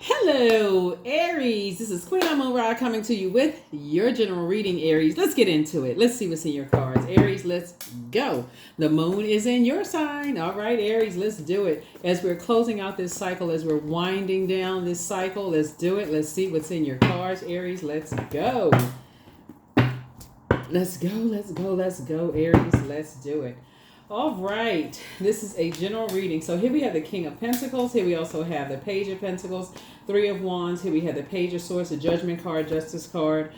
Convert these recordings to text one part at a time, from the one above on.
Hello, Aries. This is Queen Amun Ra coming to you with your general reading, Aries. Let's get into it. Let's see what's in your cards. Aries, let's go. The moon is in your sign. All right, Aries, let's do it. As we're closing out this cycle, as we're winding down this cycle, let's do it. Let's see what's in your cards, Aries. Let's go. Let's go, let's go, Aries. Let's do it. All right, this is a general reading. So here we have the King of Pentacles. Here we also have the Page of Pentacles, Three of Wands. Here we have the Page of Swords, the Judgment card, Justice card.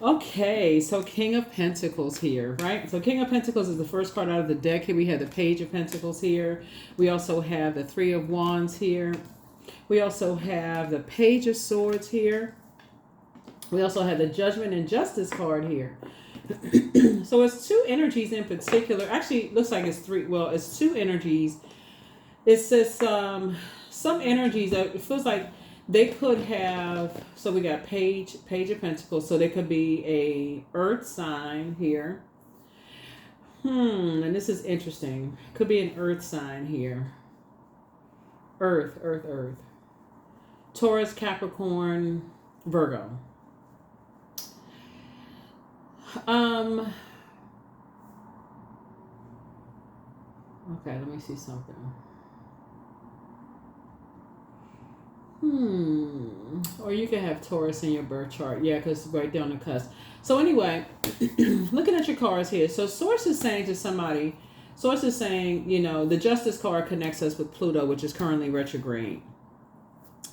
Okay, so King of Pentacles here, right? So King of Pentacles is the first card out of the deck. Here we have the Page of Pentacles here. We also have the Three of Wands here. We also have the Page of Swords here. We also have the Judgment and Justice card here. So it's two energies in particular. Actually, it looks like it's three. Well, it's two energies. It says some energies that it feels like they could have. So we got Page of Pentacles. So they could be a Earth sign here. And this is interesting. Could be an Earth sign here. Earth. Taurus, Capricorn, Virgo. Okay, let me see something. Or you can have Taurus in your birth chart. Yeah, because right down the cusp. So anyway, looking at your cards here. So Source is saying to somebody, Source is saying, the Justice card connects us with Pluto, which is currently retrograde.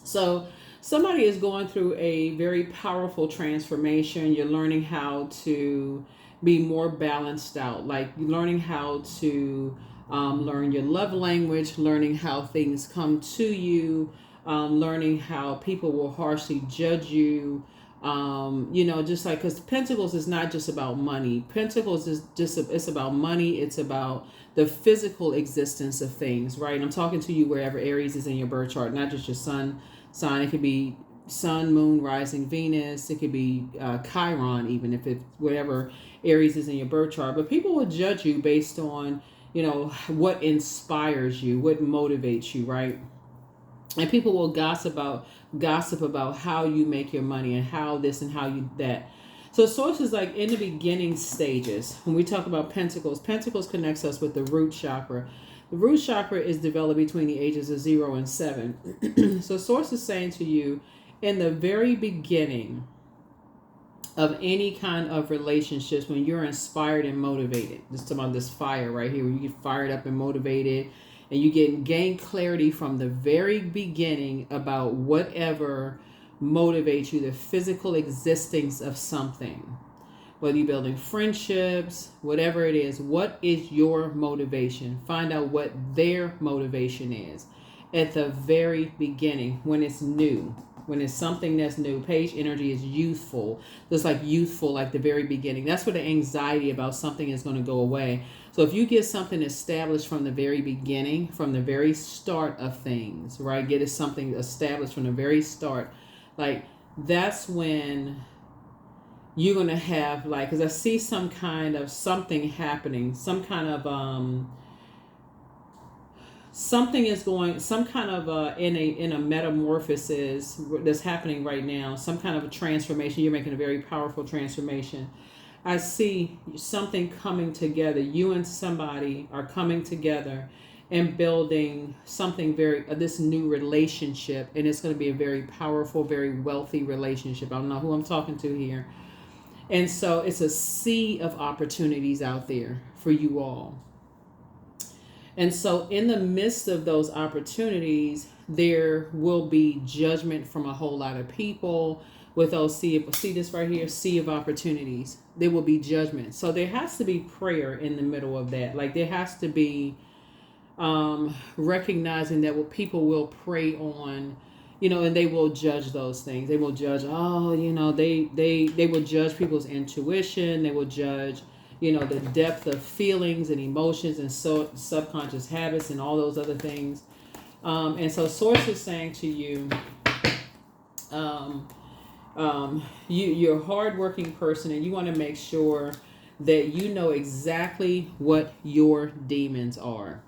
So somebody is going through a very powerful transformation. You're learning how to be more balanced out, like learning how to learn your love language, learning how things come to you, learning how people will harshly judge you. Just like, because Pentacles is not just about money. Pentacles is it's about money. It's about the physical existence of things, right? And I'm talking to you wherever Aries is in your birth chart, not just your sun sign. It could be Sun, Moon, Rising, Venus. It could be Chiron, even if it's whatever Aries is in your birth chart. But people will judge you based on, what inspires you, what motivates you, right? And people will gossip about how you make your money and how this and how you that. So Source is like in the beginning stages. When we talk about Pentacles connects us with the root chakra. The root chakra is developed between the ages of 0 and 7. So Source is saying to you, in the very beginning of any kind of relationships, when you're inspired and motivated, just talking about this fire right here, when you get fired up and motivated, and you gain clarity from the very beginning about whatever motivates you, the physical existence of something. Whether you're building friendships, whatever it is, what is your motivation? Find out what their motivation is at the very beginning, when it's new, when it's something that's new. Page energy is youthful, just like youthful, like the very beginning. That's where the anxiety about something is going to go away. So if you get something established from the very beginning, from the very start of things, right? Get something established from the very start, like that's when you're going to have, like, because I see some kind of something happening, some kind of something is going, some kind of in a metamorphosis that's happening right now, some kind of a transformation. You're making a very powerful transformation. I see something coming together. You and somebody are coming together and building something this new relationship, and it's going to be a very powerful, very wealthy relationship. I don't know who I'm talking to here. And so it's a sea of opportunities out there for you all. And so in the midst of those opportunities, there will be judgment from a whole lot of people with those see this right here, sea of opportunities. There will be judgment. So there has to be prayer in the middle of that. Like there has to be recognizing that what people will prey on, and they will judge those things. They will judge, they will judge people's intuition. They will judge, the depth of feelings and emotions and subconscious habits and all those other things. And so Source is saying to you, you're a hardworking person, and you want to make sure that you know exactly what your demons are.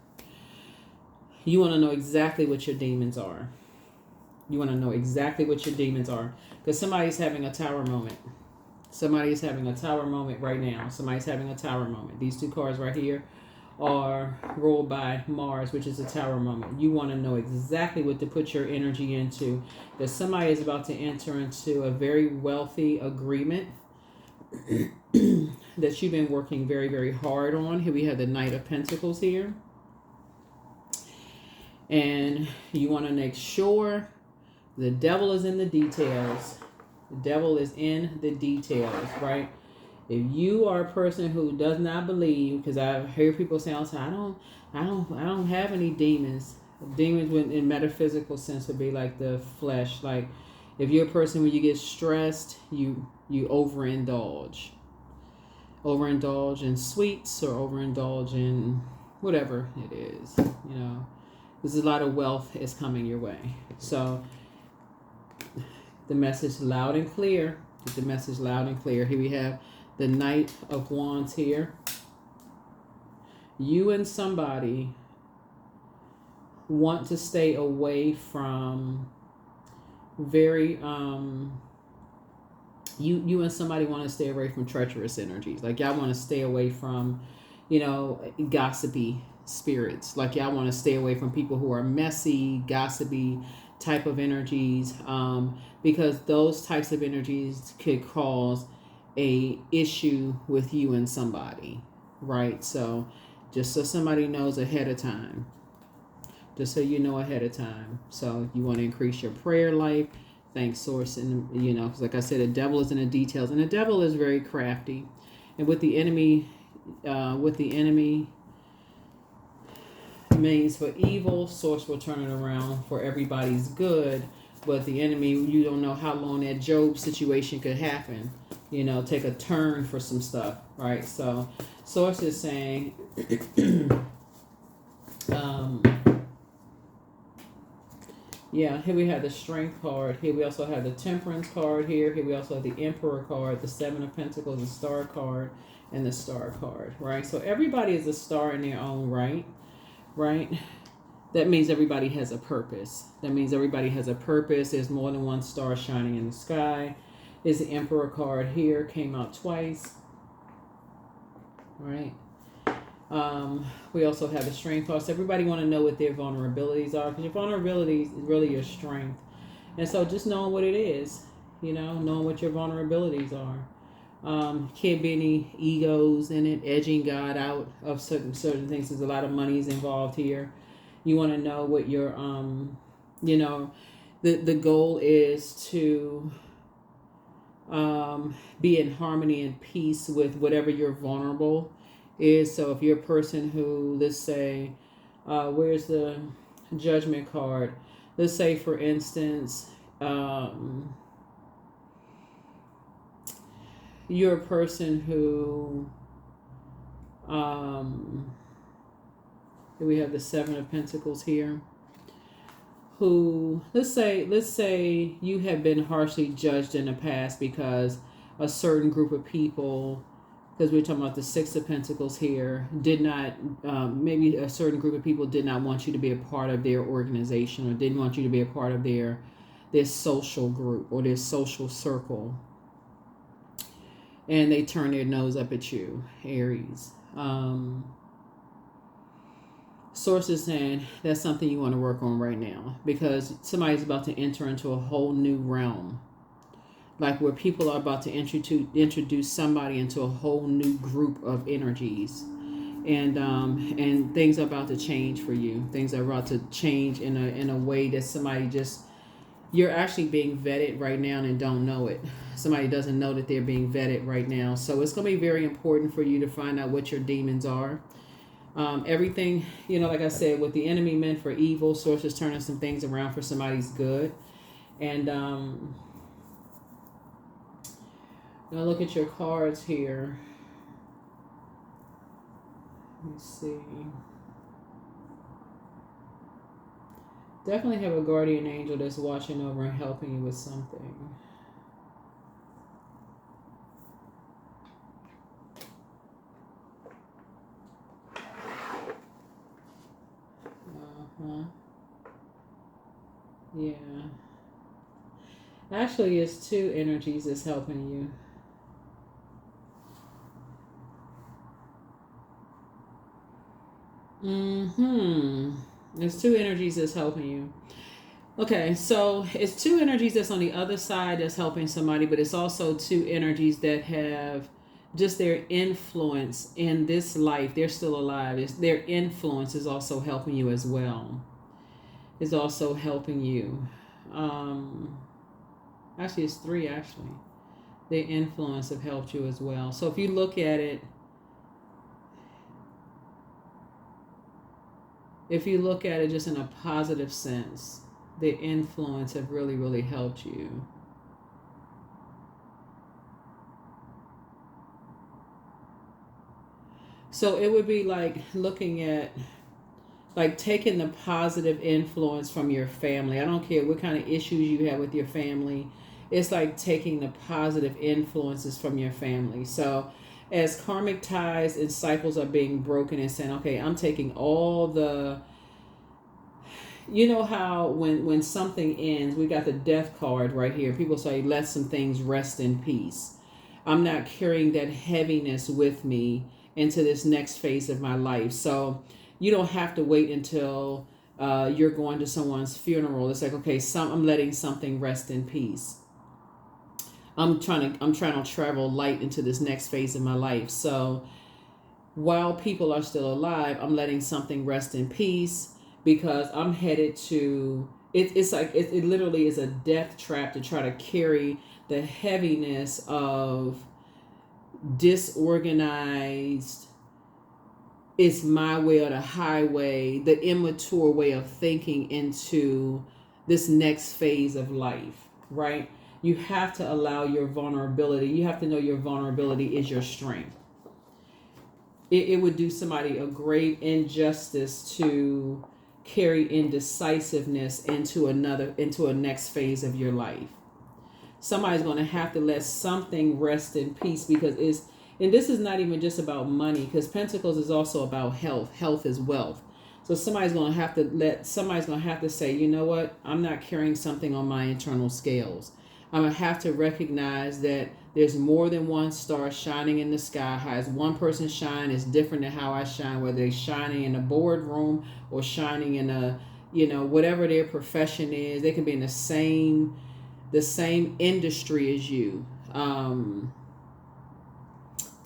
You want to know exactly what your demons are. You want to know exactly what your demons are, because somebody's having a tower moment. Somebody's having a tower moment right now. Somebody's having a tower moment. These two cards right here are ruled by Mars, which is a tower moment. You want to know exactly what to put your energy into. That somebody is about to enter into a very wealthy agreement that you've been working very, very hard on. Here we have the Knight of Pentacles here. And you want to make sure the devil is in the details. The devil is in the details, right? If you are a person who does not believe, because I hear people say, I don't have any demons. Demons in metaphysical sense would be like the flesh. Like if you're a person when you get stressed, you overindulge in sweets or overindulge in whatever it is. You know, there's a lot of wealth is coming your way. So the message loud and clear. Get the message loud and clear. Here we have the Knight of Wands here. You and somebody want to stay away from very you and somebody want to stay away from treacherous energies. Like y'all want to stay away from, you know, gossipy spirits. Like y'all want to stay away from people who are messy, gossipy type of energies, because those types of energies could cause a issue with you and somebody, right? So just so somebody knows ahead of time, just so you know ahead of time. So you want to increase your prayer life. Thanks source. And you know, because like I said, the devil is in the details, and the devil is very crafty. And with the enemy means for evil, source will turn it around for everybody's good. But the enemy, you don't know how long that Job situation could happen. You know, take a turn for some stuff, right? So source is saying yeah, here we have the Strength card. Here we also have the Temperance card here. Here we also have the Emperor card, the Seven of Pentacles, the Star card, and the Star card, right? So everybody is a star in their own right? That means everybody has a purpose. There's more than one star shining in the sky. Is the Emperor card here, came out twice, right? We also have the Strength card. So everybody want to know what their vulnerabilities are, because your vulnerabilities is really your strength. And so just knowing what it is, you know, knowing what your vulnerabilities are. Can't be any egos in it, edging God out of certain things. There's a lot of monies involved here. You want to know what your you know, the goal is to be in harmony and peace with whatever you're vulnerable is. So if you're a person who, let's say, where's the Judgment card? Let's say, for instance, you're a person who, we have the Seven of Pentacles here, who, let's say you have been harshly judged in the past because a certain group of people, because we're talking about the Six of Pentacles here, did not, maybe a certain group of people did not want you to be a part of their organization, or didn't want you to be a part of their social group or their social circle. And they turn their nose up at you, Aries. Sources saying that's something you want to work on right now, because somebody's about to enter into a whole new realm, like where people are about to introduce somebody into a whole new group of energies, and things are about to change for you. Things are about to change in a way that somebody just, you're actually being vetted right now and don't know it. Somebody doesn't know that they're being vetted right now. So it's going to be very important for you to find out what your demons are. Everything, you know, like I said, what the enemy meant for evil, source is turning some things around for somebody's good. And now look at your cards here. Let me see. Definitely have a guardian angel that's watching over and helping you with something. Yeah. Actually, it's two energies that's helping you. It's two energies that's helping you. Okay, so it's two energies that's on the other side that's helping somebody, but it's also two energies that have just their influence in this life. They're still alive. Their influence is also helping you as well. Is also helping you. Um, Actually, it's three. Actually, their influence have helped you as well. So if you look at it, just in a positive sense, their influence have really, really helped you. So it would be like looking at, like, taking the positive influence from your family. I don't care what kind of issues you have with your family. It's like taking the positive influences from your family. So as karmic ties and cycles are being broken and saying, okay, I'm taking all the, you know how when something ends, we got the death card right here. People say, let some things rest in peace. I'm not carrying that heaviness with me into this next phase of my life. So you don't have to wait until you're going to someone's funeral. It's like, okay, I'm letting something rest in peace. I'm trying to travel light into this next phase of my life. So while people are still alive, I'm letting something rest in peace because I'm headed to it's like it literally is a death trap to try to carry the heaviness of disorganized, it's my way or the highway, the immature way of thinking into this next phase of life, right? You have to allow your vulnerability. You have to know your vulnerability is your strength. It would do somebody a great injustice to carry indecisiveness into a next phase of your life. Somebody's going to have to let something rest in peace because and this is not even just about money, because Pentacles is also about health. Health is wealth. So somebody's going to have to say, you know what? I'm not carrying something on my internal scales. I'm going to have to recognize that there's more than one star shining in the sky. How one person shine is different than how I shine, whether they're shining in a boardroom or shining in a, whatever their profession is. They can be in the same industry as you.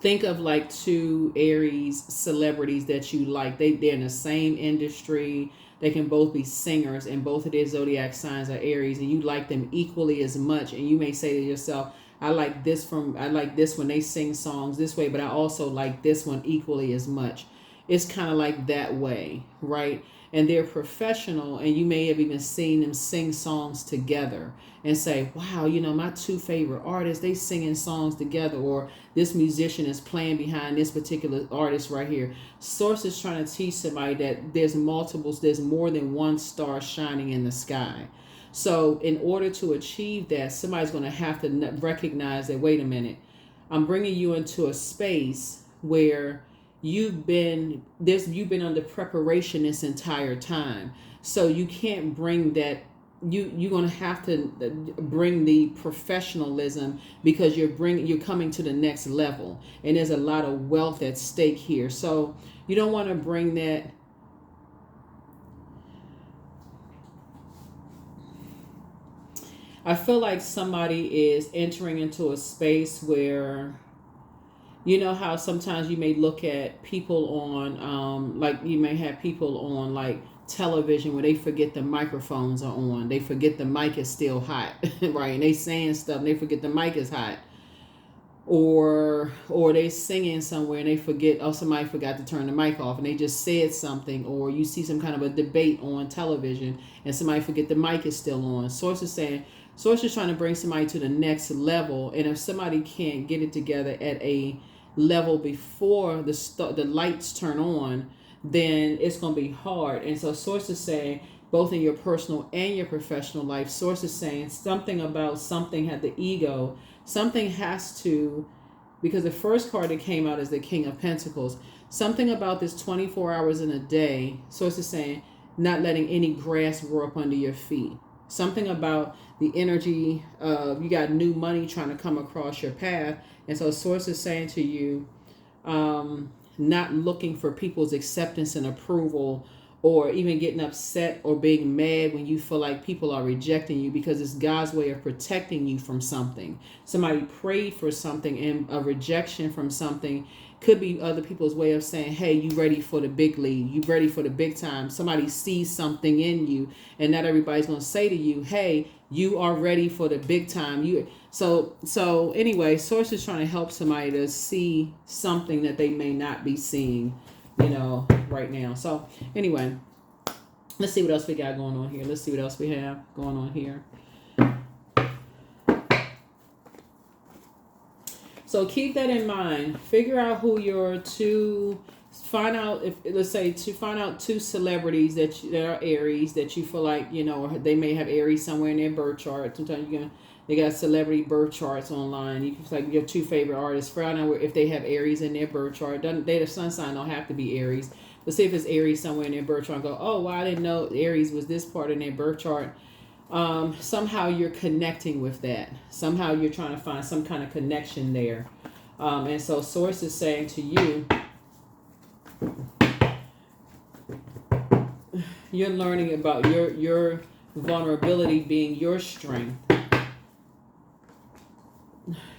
Think of like two Aries celebrities that you like. They're in the same industry. They can both be singers, and both of their zodiac signs are Aries, and you like them equally as much. And you may say to yourself, I like this when they sing songs this way, but I also like this one equally as much. It's kind of like that way, right? And they're professional, and you may have even seen them sing songs together and say, wow, my two favorite artists, they singing songs together, or this musician is playing behind this particular artist right here. Source is trying to teach somebody that there's more than one star shining in the sky. So in order to achieve that, somebody's going to have to recognize that, wait a minute, I'm bringing you into a space where you've been under preparation this entire time. So you can't bring that. You're going to have to bring the professionalism, because you're coming to the next level, and there's a lot of wealth at stake here. So you don't want to bring that. I feel like somebody is entering into a space where, you know how sometimes you may look at people on, like you may have people on like television where they forget the microphones are on. They forget the mic is still hot, right? And they saying stuff and they forget the mic is hot. Or they singing somewhere and they forget, oh, somebody forgot to turn the mic off and they just said something. Or you see some kind of a debate on television and somebody forget the mic is still on. Source is trying to bring somebody to the next level. And if somebody can't get it together at a level before the lights turn on, then it's going to be hard. And so Source is saying, both in your personal and your professional life, Source is saying something about something had the ego. Something has to, because the first card that came out is the King of Pentacles. Something about this 24 hours in a day, Source is saying, not letting any grass grow up under your feet. Something about the energy of you got new money trying to come across your path. And so source is saying to you, not looking for people's acceptance and approval, or even getting upset or being mad when you feel like people are rejecting you, because it's God's way of protecting you from something. Somebody prayed for something, and a rejection from something could be other people's way of saying, hey, you ready for the big league, you ready for the big time. Somebody sees something in you, and not everybody's going to say to you, hey, you are ready for the big time. So anyway, source is trying to help somebody to see something that they may not be seeing, right now. So anyway, let's see what else we got going on here. Let's see what else we have going on here. So keep that in mind. Figure out who your two. Find out if, let's say, to find out two celebrities that are Aries that you feel like, or they may have Aries somewhere in their birth chart. Sometimes they got celebrity birth charts online. You can, like, your two favorite artists. Find out if they have Aries in their birth chart. Their sun sign don't have to be Aries. But see if it's Aries somewhere in their birth chart and go, oh, well, I didn't know Aries was this part in their birth chart. Somehow you're connecting with that. Somehow you're trying to find some kind of connection there. And so source is saying to you, you're learning about your vulnerability being your strength.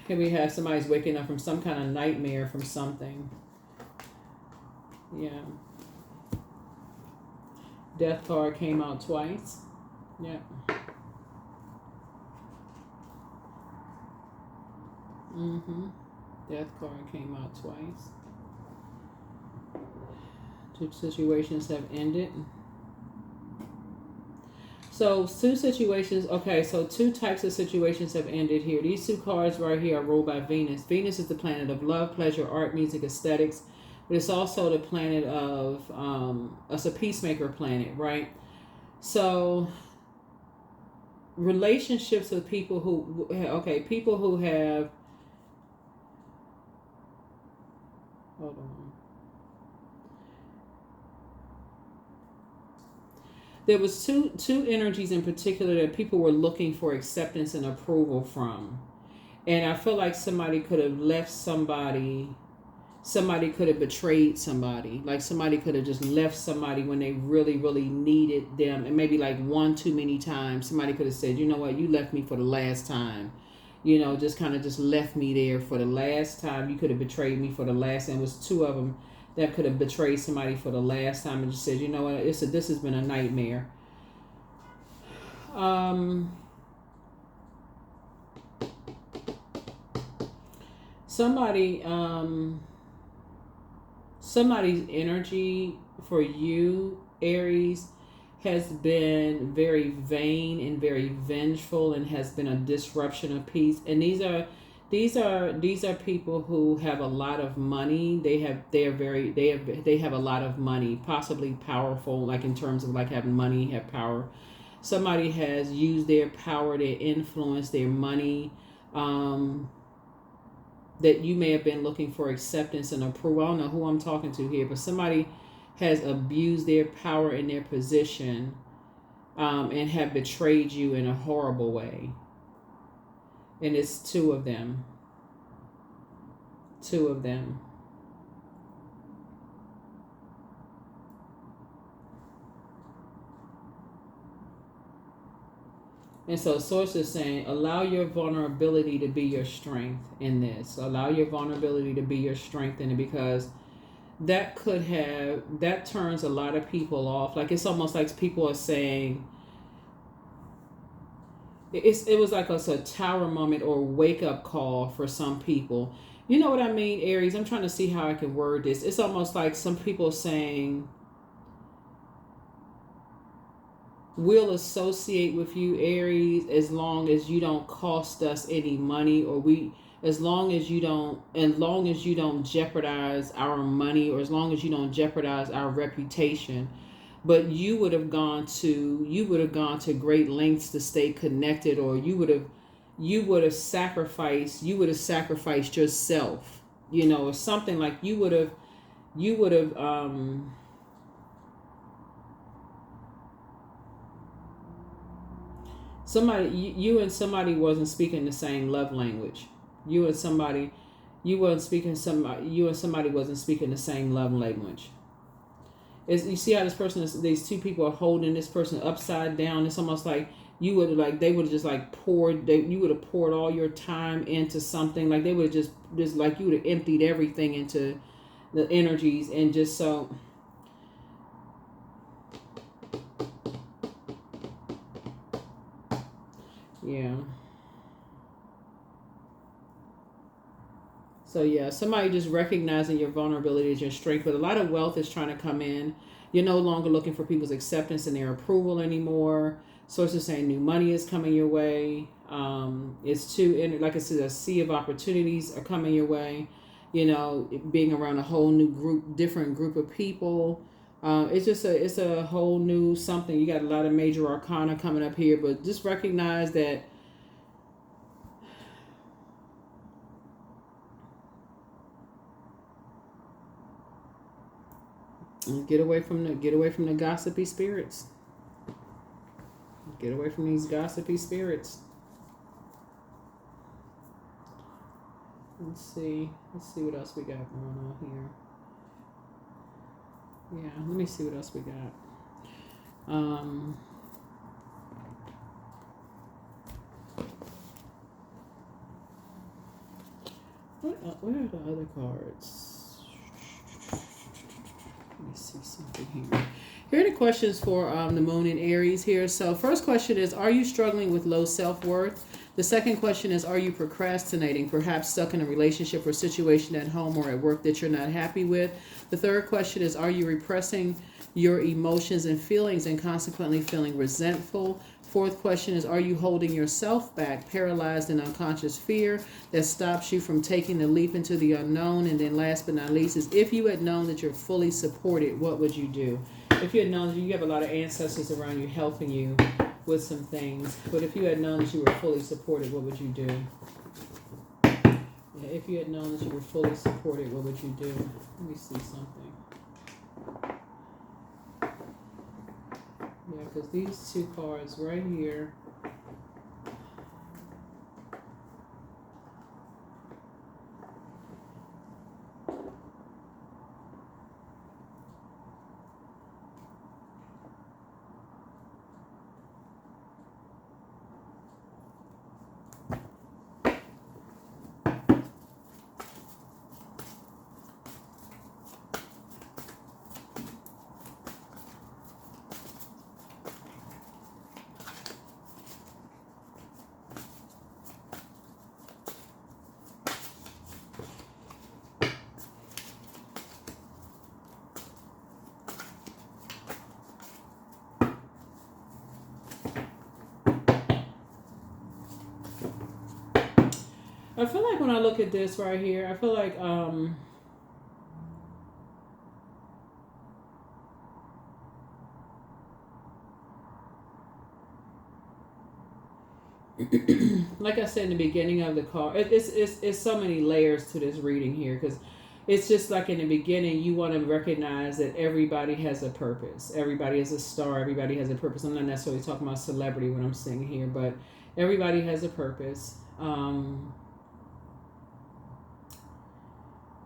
Here we have somebody's waking up from some kind of nightmare from something. Yeah. Death card came out twice. Yeah. Death card came out twice. Two situations have ended. So two situations, okay, so two types of situations have ended here. These two cards right here are ruled by Venus. Venus is the planet of love, pleasure, art, music, aesthetics. But it's also the planet of, it's a peacemaker planet, right? So relationships with people who have, hold on. There was two energies in particular that people were looking for acceptance and approval from. And I feel like somebody could have left somebody could have betrayed somebody. Like somebody could have just left somebody when they really, really needed them. And maybe like one too many times. Somebody could have said, you know what, you left me for the last time. Just kind of just left me there for the last time. You could have betrayed me for the last time. It was two of them that could have betrayed somebody for the last time and just said, you know what, this has been a nightmare. Somebody's energy for you, Aries, has been very vain and very vengeful, and has been a disruption of peace. And these are people who have a lot of money. They have a lot of money, possibly powerful, like in terms of like having money, have power. Somebody has used their power, their influence, their money, that you may have been looking for acceptance and approval. I don't know who I'm talking to here, but somebody has abused their power and their position, and have betrayed you in a horrible way. And it's two of them. And so source is saying, allow your vulnerability to be your strength in this. Allow your vulnerability to be your strength in it, because that turns a lot of people off. Like it's almost like people are saying, it was like a tower moment or wake up call for some people. You know what I mean, Aries? I'm trying to see how I can word this. It's almost like some people saying, we'll associate with you, Aries, as long as you don't cost us any money, or as long as you don't jeopardize our money, or as long as you don't jeopardize our reputation. But you would have gone to great lengths to stay connected, or you would have sacrificed yourself, or something like you would have somebody, you and somebody wasn't speaking the same love language. You and somebody, you and somebody wasn't speaking the same love language. You see how this person is, these two people are holding this person upside down. It's almost like they would have just like you would have poured all your time into something. Like they would have just like you would have emptied everything into the energies, and just so. Yeah. So yeah, somebody just recognizing your vulnerability as your strength, but a lot of wealth is trying to come in. You're no longer looking for people's acceptance and their approval anymore. Sources saying new money is coming your way. It's like I said, a sea of opportunities are coming your way. You know, being around a whole new different group of people. It's a whole new something. You got a lot of major arcana coming up here, but just recognize that. Get away from the gossipy spirits. Get away from these gossipy spirits. Let's see what else we got going on here. Yeah, let me see what else we got. Where are the other cards? Let me see something here. Here are the questions for the moon in Aries here. So first question is, are you struggling with low self-worth? The second question is, are you procrastinating, perhaps stuck in a relationship or situation at home or at work that you're not happy with? The third question is, are you repressing your emotions and feelings and consequently feeling resentful? Fourth question is, are you holding yourself back, paralyzed in unconscious fear that stops you from taking the leap into the unknown? And then last but not least is, if you had known that you're fully supported, what would you do? If you had known that you have a lot of ancestors around you helping you with some things, but if you had known that you were fully supported, what would you do? Yeah, if you had known that you were fully supported, what would you do? Let me see something. Yeah, because these two cards right here. I feel like when I look at this right here, I feel like like I said in the beginning of the card, it's so many layers to this reading here, because it's just like in the beginning, you want to recognize that everybody has a purpose. Everybody is a star. Everybody has a purpose. I'm not necessarily talking about celebrity when I'm saying here, but everybody has a purpose.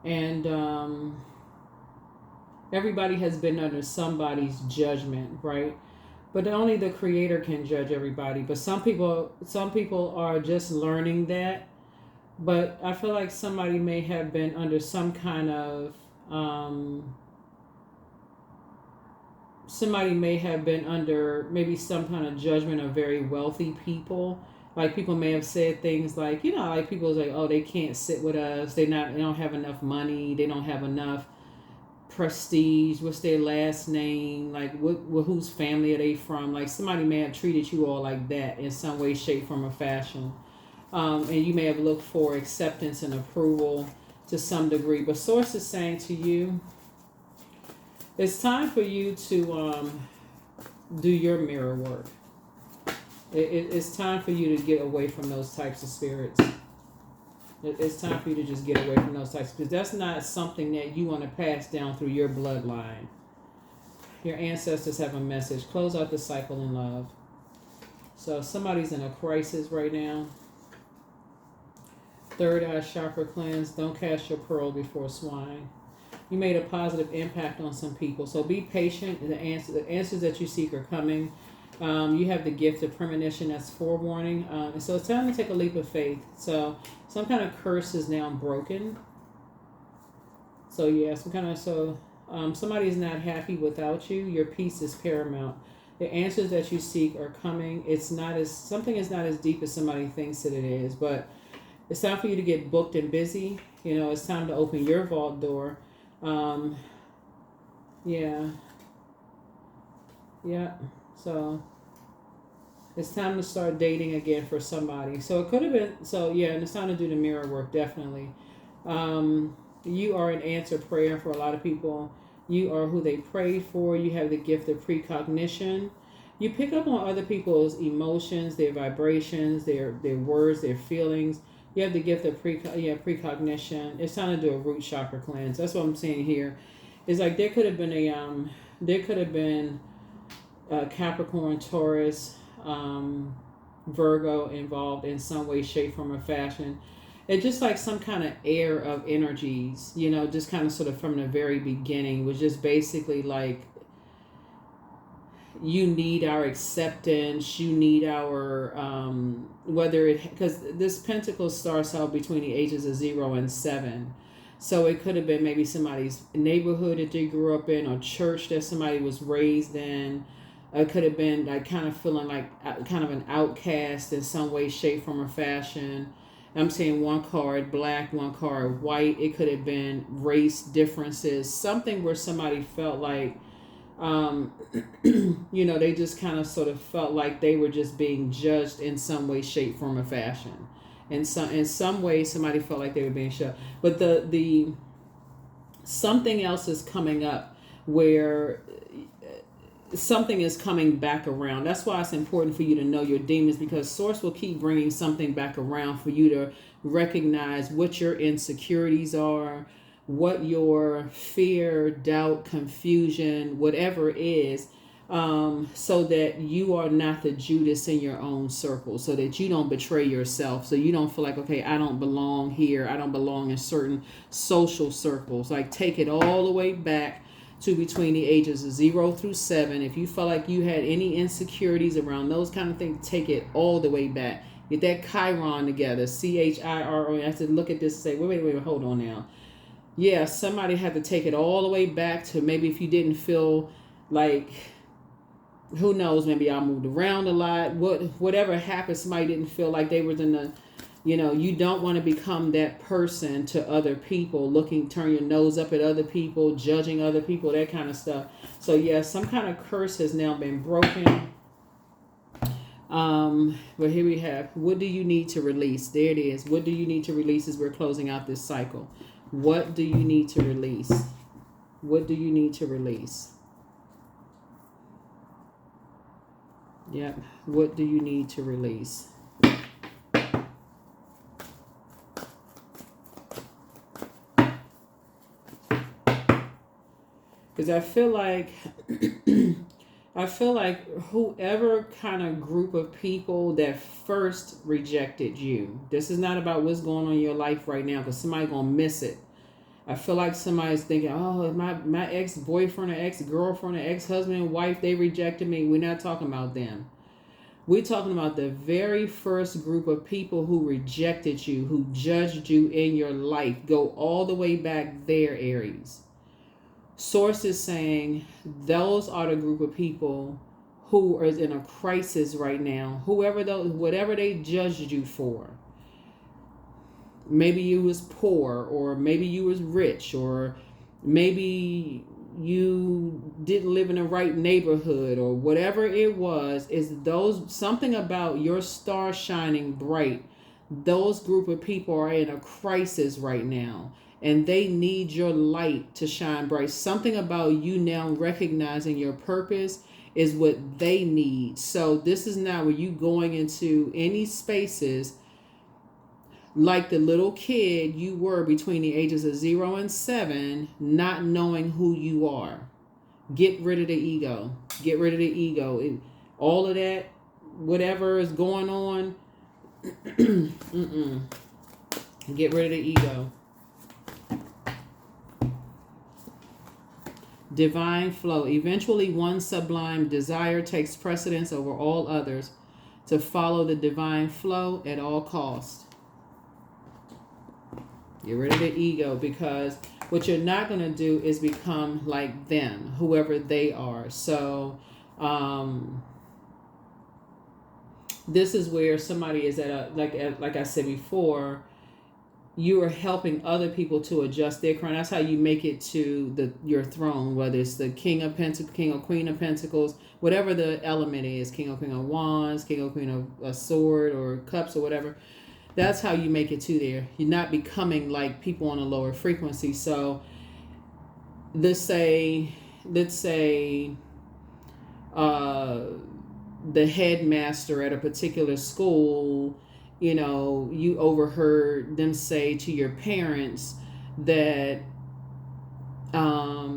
And everybody has been under somebody's judgment, right? But only the creator can judge everybody. But some people are just learning that. But I feel like somebody may have been under some kind of somebody may have been under maybe some kind of judgment of very wealthy people. Like people may have said things like, like people was like, oh, they can't sit with us. They don't have enough money. They don't have enough prestige. What's their last name? Like whose family are they from? Like somebody may have treated you all like that in some way, shape, form, or fashion. And you may have looked for acceptance and approval to some degree. But Source is saying to you, it's time for you to do your mirror work. It's time for you to get away from those types of spirits. It's time for you to just get away from those types, because that's not something that you want to pass down through your bloodline. Your ancestors have a message. Close out the cycle in love. So somebody's in a crisis right now. Third eye chakra cleanse. Don't cast your pearl before swine. You made a positive impact on some people. So be patient. The answers that you seek are coming. You have the gift of premonition, that's forewarning. And so it's time to take a leap of faith. So some kind of curse is now broken. So yeah, somebody's not happy without you. Your peace is paramount. The answers that you seek are coming. Something is not as deep as somebody thinks that it is, but it's time for you to get booked and busy. It's time to open your vault door. Yeah. Yeah. So it's time to start dating again for somebody. So it could have been, and it's time to do the mirror work, definitely. You are an answered prayer for a lot of people. You are who they prayed for. You have the gift of precognition. You pick up on other people's emotions, their vibrations, their words, their feelings. You have the gift of precognition. It's time to do a root chakra cleanse. That's what I'm saying here. It's like there could have been a Capricorn, Taurus, Virgo involved in some way, shape, form, or fashion. It's just like some kind of air of energies, just kind of sort of from the very beginning was just basically like, you need our acceptance, you need our, because this pentacle starts out between the ages of 0 and 7. So it could have been maybe somebody's neighborhood that they grew up in, or church that somebody was raised in. It could have been like kind of feeling like kind of an outcast in some way, shape, form, or fashion. I'm saying one card black, one card white. It could have been race differences, something where somebody felt like, they just kind of sort of felt like they were just being judged in some way, shape, form, or fashion. In some way, somebody felt like they were being shoved. But the something else is coming up where something is coming back around. That's why it's important for you to know your demons, because source will keep bringing something back around for you to recognize what your insecurities are, what your fear, doubt, confusion, whatever is, so that you are not the Judas in your own circle, so that you don't betray yourself, so you don't feel like, okay, I don't belong here, I don't belong in certain social circles. Like, take it all the way back to between the ages of 0 through 7. If you felt like you had any insecurities around those kind of things, take it all the way back. Get that Chiron together, Chiron. I have to look at this and say, wait, hold on now. Yeah, somebody had to take it all the way back to maybe if you didn't feel like, who knows, maybe I moved around a lot. Whatever happened, somebody didn't feel like they were in the, you don't want to become that person to other people, turn your nose up at other people, judging other people, that kind of stuff. So yeah, some kind of curse has now been broken. But here we have, what do you need to release? There it is. What do you need to release as we're closing out this cycle? What do you need to release? What do you need to release? Yep. What do you need to release? Because I feel like whoever kind of group of people that first rejected you, this is not about what's going on in your life right now, because somebody's going to miss it. I feel like somebody's thinking, oh, my ex-boyfriend or ex-girlfriend or ex-husband and wife, they rejected me. We're not talking about them. We're talking about the very first group of people who rejected you, who judged you in your life. Go all the way back there, Aries. Source is saying those are the group of people who are in a crisis right now. Whatever they judged you for. Maybe you was poor, or maybe you was rich, or maybe you didn't live in the right neighborhood, or whatever it was, is something about your star shining bright. Those group of people are in a crisis right now, and they need your light to shine bright. Something about you now recognizing your purpose is what they need. So this is now where you going into any spaces like the little kid you were between the ages of 0 and 7, not knowing who you are. Get rid of the ego. Get rid of the ego. All of that, whatever is going on. Get rid of the ego. Divine flow. Eventually, one sublime desire takes precedence over all others to follow the divine flow at all costs. Get rid of the ego, because what you're not going to do is become like them, whoever they are. So, this is where somebody is at a, like I said before, you are helping other people to adjust their crown. That's how you make it to your throne, whether it's the King of Pentacles, King or Queen of Pentacles, whatever the element is, King or Queen of Wands, King or Queen of a sword or cups or whatever. That's how you make it to there. You're not becoming like people on a lower frequency. So let's say the headmaster at a particular school, you know, you overheard them say to your parents that, I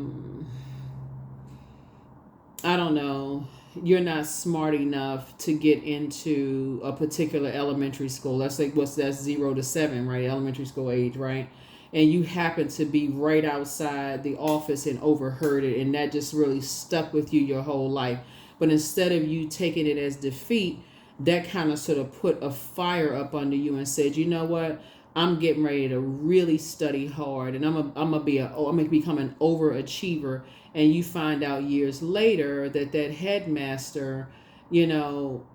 don't know, you're not smart enough to get into a particular elementary school. That's 0 to 7, right? Elementary school age, right? And you happen to be right outside the office and overheard it, and that just really stuck with you your whole life. But instead of you taking it as defeat, that kind of sort of put a fire up under you and said, you know what? I'm getting ready to really study hard, and I'm gonna become an overachiever. And you find out years later that headmaster, you know,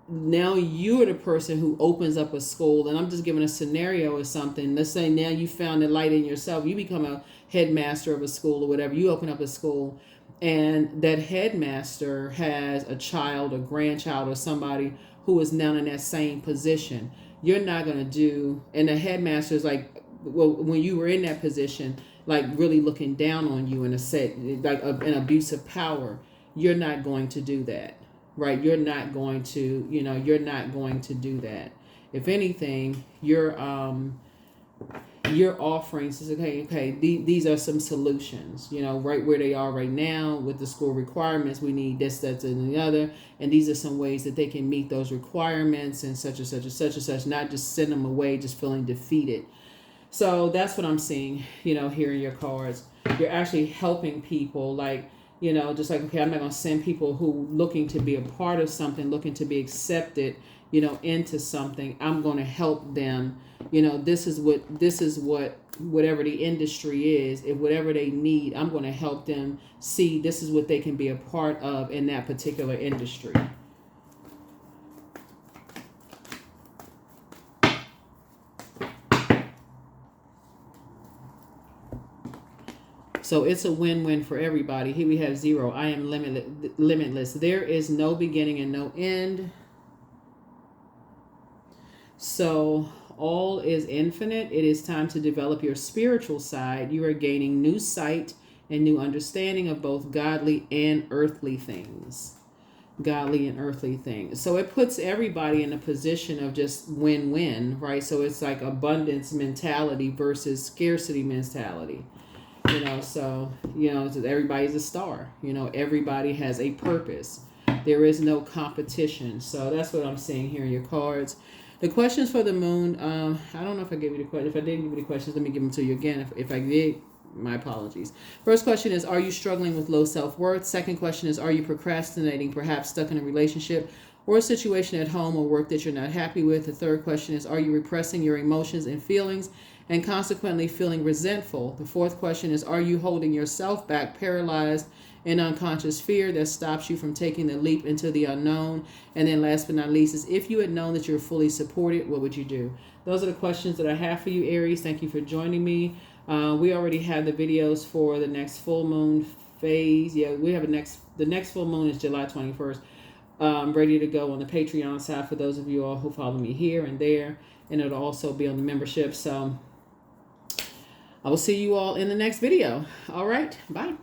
now you're the person who opens up a school. And I'm just giving a scenario or something. Let's say now you found the light in yourself. You become a headmaster of a school or whatever. You open up a school, and that headmaster has a child or grandchild or somebody who is now in that same position. You're not going to do, and the headmaster is like, well, when you were in that position, like really looking down on you in a set, like an abuse of power, you're not going to do that, right? You're not going to, you're not going to do that. If anything, you're offering, says, okay, these are some solutions, right where they are right now with the school requirements. We need this, that, and the other. And these are some ways that they can meet those requirements and such and such and such and such, not just send them away just feeling defeated. So that's what I'm seeing, here in your cards. You're actually helping people, like, just like, okay, I'm not going to send people who looking to be a part of something, looking to be accepted, into something. I'm going to help them. This is what, whatever the industry is, if whatever they need, I'm going to help them see this is what they can be a part of in that particular industry. So it's a win-win for everybody. Here we have 0. I am limitless. There is no beginning and no end. So all is infinite. It is time to develop your spiritual side. You are gaining new sight and new understanding of both godly and earthly things. Godly and earthly things. So it puts everybody in a position of just win-win, right? So it's like abundance mentality versus scarcity mentality. So everybody's a star. Everybody has a purpose. There is no competition. So that's what I'm seeing here in your cards. The questions for the moon, I don't know if I gave you the question. If I didn't give you the questions, let me give them to you again. If I did, my apologies. First question is, are you struggling with low self-worth? Second question is, are you procrastinating, perhaps stuck in a relationship or a situation at home or work that you're not happy with? The third question is, are you repressing your emotions and feelings and consequently feeling resentful? The fourth question is, are you holding yourself back, paralyzed in unconscious fear that stops you from taking the leap into the unknown? And then last but not least is, if you had known that you're fully supported, what would you do? Those are the questions that I have for you, Aries. Thank you for joining me. We already have the videos for the next full moon phase. Yeah, we have the next full moon is July 21st. Ready to go on the Patreon side for those of you all who follow me here and there. And it'll also be on the membership. So I will see you all in the next video. All right. Bye.